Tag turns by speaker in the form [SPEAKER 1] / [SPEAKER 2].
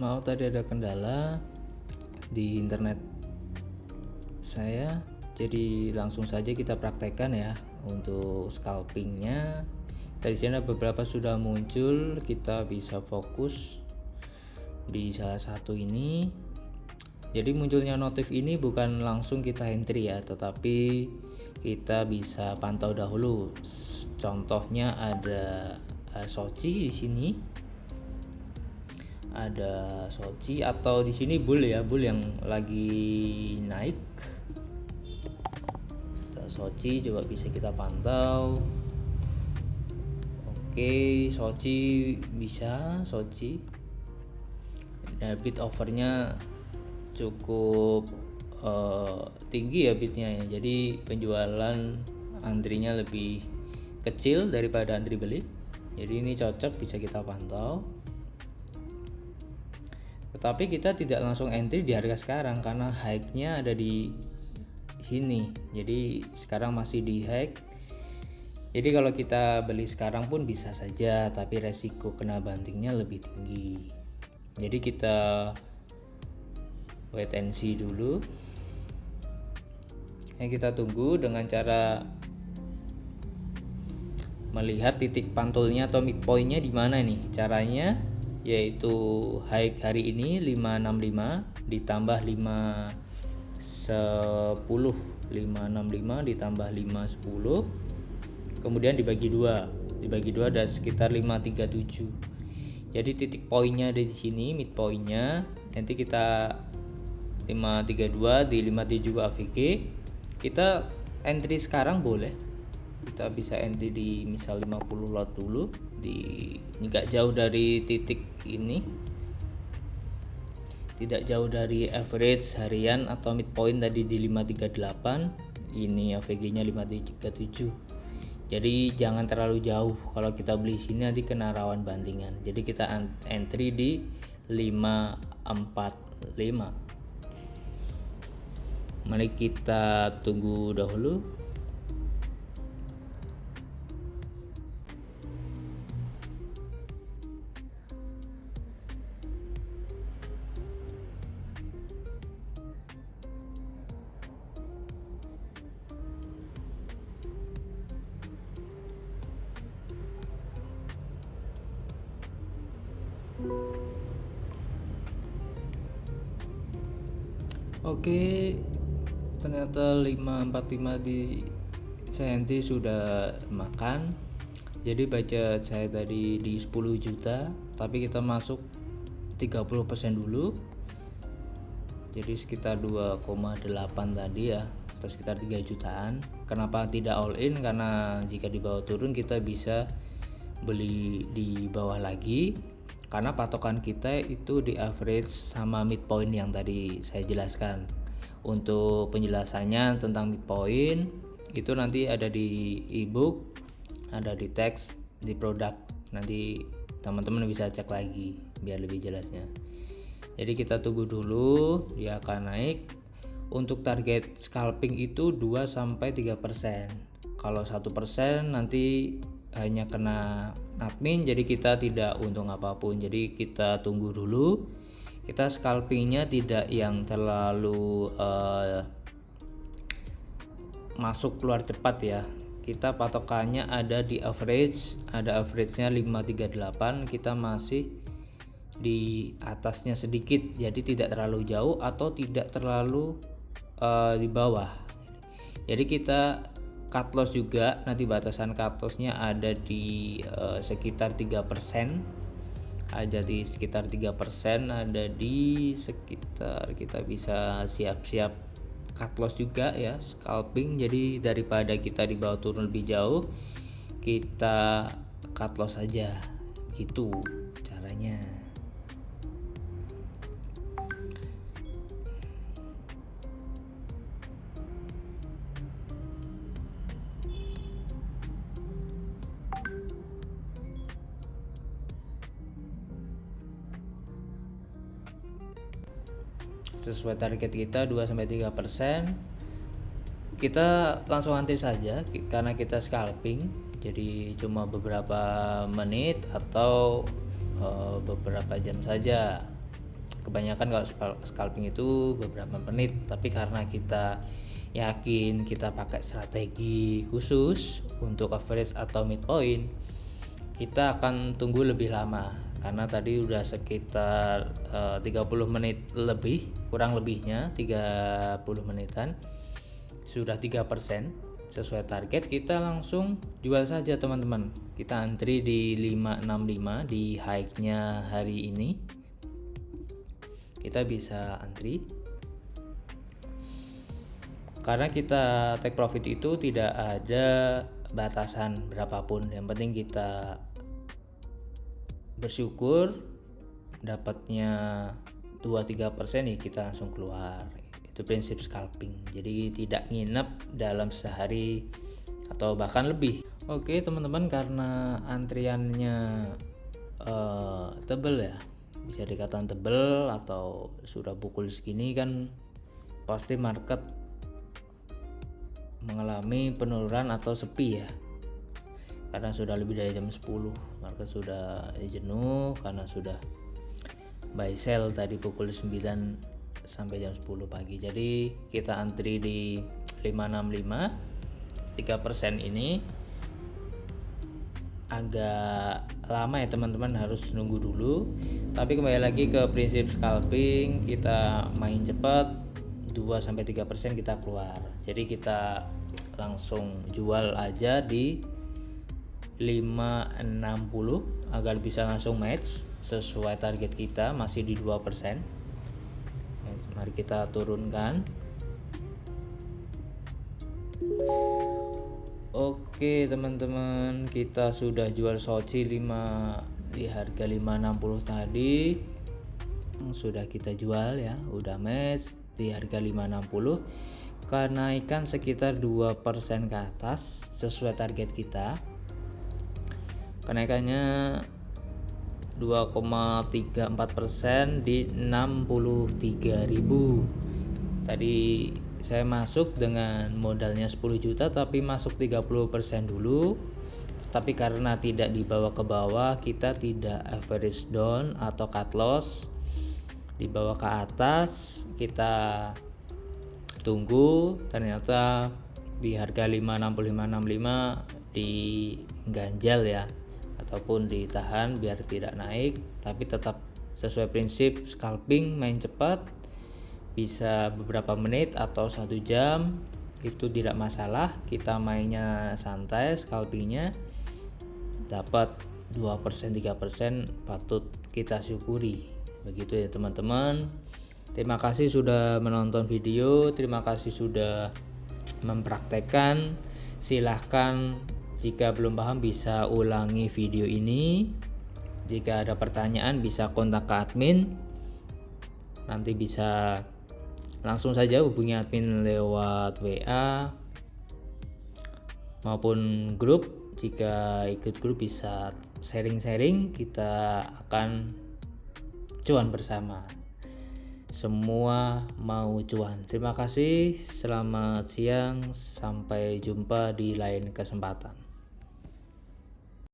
[SPEAKER 1] Mau tadi ada kendala di internet saya, jadi langsung saja kita praktekkan ya untuk scalpingnya. Tadi sini beberapa sudah muncul, kita bisa fokus di salah satu ini. Jadi munculnya notif ini bukan langsung kita entry ya, tetapi kita bisa pantau dahulu. Contohnya ada Soci di sini. Ada Soci atau di sini bull ya, bull yang lagi naik. Soci coba bisa kita pantau. Oke, Soci bisa, Soci. Nah, bid overnya cukup tinggi ya bidnya ya. Jadi penjualan antrinya lebih kecil daripada antri beli. Jadi ini cocok, bisa kita pantau. Tetapi kita tidak langsung entry di harga sekarang karena high-nya ada di sini. Jadi sekarang masih di high. Jadi kalau kita beli sekarang pun bisa saja, tapi resiko kena bantingnya lebih tinggi. Jadi kita wait and see dulu. Kita tunggu dengan cara melihat titik pantulnya atau midpointnya di mana nih. Caranya yaitu high hari ini 565 ditambah 510, 565 ditambah 510, kemudian dibagi 2 ada sekitar 537. Jadi titik poinnya ada di sini, midpointnya nanti kita 532 di 57 AVG. Kita entry sekarang boleh, kita bisa entry di misal 50 lot dulu, di nggak jauh dari titik ini, tidak jauh dari average harian atau midpoint tadi di 538, ini AVG nya 537. Jadi jangan terlalu jauh, kalau kita beli sini nanti kena rawan bantingan. Jadi kita entry di 545. Mari kita tunggu dahulu. Oke, ternyata 545 di Senti sudah makan. Jadi budget saya tadi di 10 juta, tapi kita masuk 30% dulu. Jadi sekitar 2,8 tadi ya, atau sekitar 3 jutaan. Kenapa tidak all in? Karena jika di bawah turun kita bisa beli di bawah lagi. Karena patokan kita itu di average sama midpoint yang tadi saya jelaskan. Untuk penjelasannya tentang midpoint itu nanti ada di ebook, ada di teks, di produk. Nanti teman-teman bisa cek lagi biar lebih jelasnya. Jadi kita tunggu dulu, dia akan naik. Untuk target scalping itu 2-3%. Kalau 1% nanti hanya kena admin, jadi kita tidak untung apapun. Jadi kita tunggu dulu. Kita scalpingnya tidak yang terlalu masuk keluar cepat ya. Kita patokannya ada di average, ada average-nya 538. Kita masih di atasnya sedikit, jadi tidak terlalu jauh atau tidak terlalu di bawah. Jadi kita cut loss juga, nanti batasan cut loss-nya ada di sekitar 3%. Ada di sekitar 3%, ada di sekitar, kita bisa siap-siap cut loss juga ya, scalping. Jadi daripada kita di bawah turun lebih jauh, kita cut loss aja. Gitu caranya. Sesuai target kita 2-3%. Kita langsung antri saja karena kita scalping, jadi cuma beberapa menit atau beberapa jam saja. kebanyakan kalau scalping itu beberapa menit, tapi karena kita yakin kita pakai strategi khusus untuk average atau midpoint, kita akan tunggu lebih lama karena tadi udah sekitar 30 menit lebih, kurang lebihnya 30 menitan, sudah 3% sesuai target. Kita langsung jual saja teman-teman. Kita antri di 565 di high-nya hari ini. Kita bisa antri karena kita take profit itu tidak ada batasan berapapun, yang penting kita bersyukur dapatnya 2-3% ya kita langsung keluar. Itu prinsip scalping, jadi tidak nginep dalam sehari atau bahkan lebih. Oke teman-teman, karena antriannya tebel ya, bisa dikatakan tebel atau sudah pukul segini kan pasti market mengalami penurunan atau sepi ya, karena sudah lebih dari jam 10 market sudah jenuh karena sudah buy sell tadi pukul 9 sampai jam 10 pagi. Jadi kita antri di 565, 3% ini agak lama ya teman-teman, harus nunggu dulu. Tapi kembali lagi ke prinsip scalping, kita main cepat 2-3% kita keluar. Jadi kita langsung jual aja di 560 agar bisa langsung match sesuai target kita, masih di 2%. Mari kita turunkan. Oke teman-teman, kita sudah jual Soci 5 di harga 560 tadi. Sudah kita jual ya, udah match di harga 560. Kenaikan sekitar 2% ke atas sesuai target kita. Kenaikannya 2,34% di 63.000. Tadi saya masuk dengan modalnya 10 juta tapi masuk 30% dulu. Tapi karena tidak dibawa ke bawah, kita tidak average down atau cut loss. Dibawa ke atas, kita tunggu, ternyata di harga 565 diganjal ya, ataupun ditahan biar tidak naik, tapi tetap sesuai prinsip scalping, main cepat, bisa beberapa menit atau 1 jam itu tidak masalah. Kita mainnya santai, scalpingnya dapat 2-3% patut kita syukuri. Begitu ya teman-teman. Terima kasih sudah menonton video, terima kasih sudah mempraktekkan. Silahkan jika belum paham bisa ulangi video ini. Jika ada pertanyaan bisa kontak ke admin. Nanti bisa langsung saja hubungi admin lewat WA maupun grup. Jika ikut grup bisa sharing-sharing, kita akan cuan bersama. Semua mau cuan. Terima kasih, selamat siang, sampai jumpa di lain kesempatan.